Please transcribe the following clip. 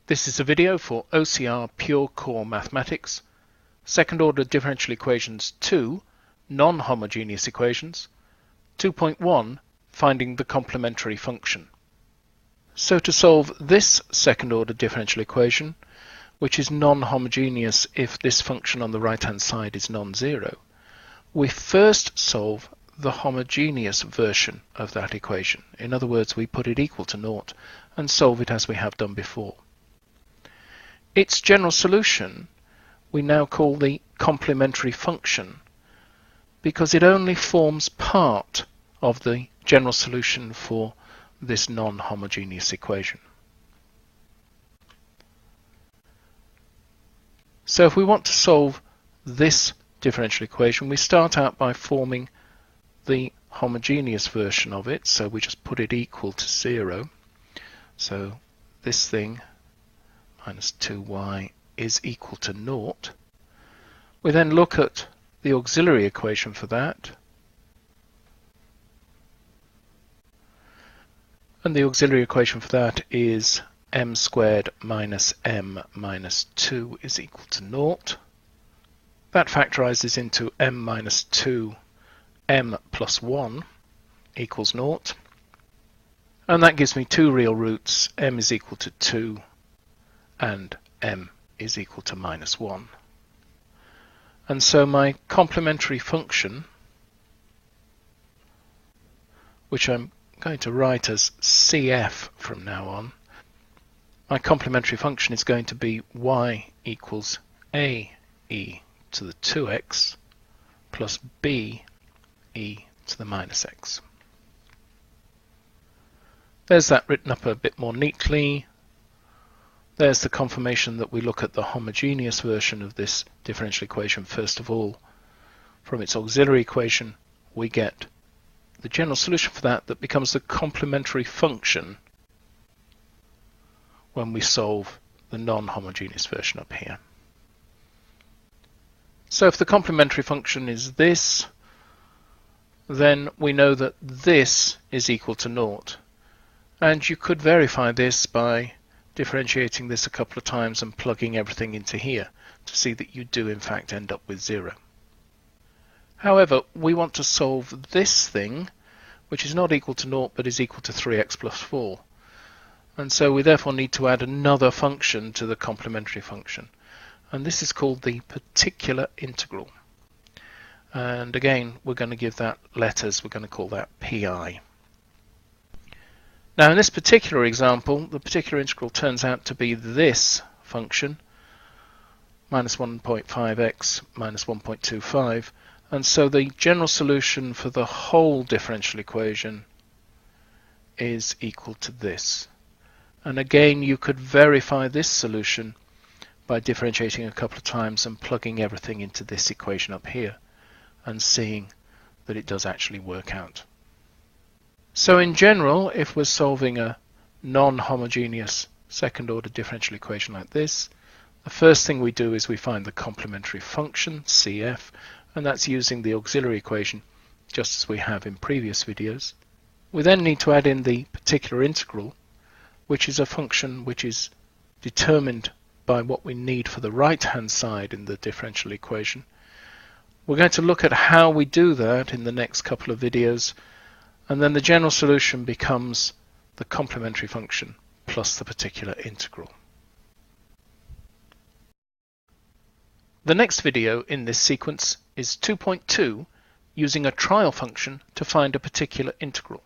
This is a video for OCR Pure Core Mathematics, second order differential equations 2, non-homogeneous equations, 2.1, finding the complementary function. So to solve this second order differential equation, which is non-homogeneous if this function on the right hand side is non-zero, we first solve the homogeneous version of that equation. In other words, we put it equal to naught and solve it as we have done before. Its general solution we now call the complementary function because it only forms part of the general solution for this non-homogeneous equation. So if we want to solve this differential equation, we start out by forming the homogeneous version of it, so we just put it equal to 0. So this thing minus 2y is equal to naught. We then look at the auxiliary equation for that, and the auxiliary equation for that is m squared minus m minus 2 is equal to naught. That factorizes into m minus 2 m plus 1 equals naught, and that gives me two real roots, m is equal to 2 and m is equal to minus 1. And so my complementary function, which I'm going to write as CF from now on, my complementary function is going to be y equals a e to the 2x plus b e to the minus x. There's that written up a bit more neatly. There's the confirmation that we look at the homogeneous version of this differential equation first of all. From its auxiliary equation we get the general solution for that becomes the complementary function when we solve the non-homogeneous version up here. So if the complementary function is this, then we know that this is equal to naught. And you could verify this by differentiating this a couple of times and plugging everything into here to see that you do in fact end up with 0. However, we want to solve this thing, which is not equal to naught but is equal to 3x plus 4. And so we therefore need to add another function to the complementary function. And this is called the particular integral. And again, we're going to give that letters. We're going to call that pi. Now in this particular example, the particular integral turns out to be this function, minus 1.5x minus 1.25. And so the general solution for the whole differential equation is equal to this. And again, you could verify this solution by differentiating a couple of times and plugging everything into this equation up here and seeing that it does actually work out. So in general, if we're solving a non-homogeneous second order differential equation like this, the first thing we do is we find the complementary function, CF, and that's using the auxiliary equation just as we have in previous videos. We then need to add in the particular integral, which is a function which is determined by what we need for the right hand side in the differential equation. We're going to look at how we do that in the next couple of videos, and then the general solution becomes the complementary function plus the particular integral. The next video in this sequence is 2.2, using a trial function to find a particular integral.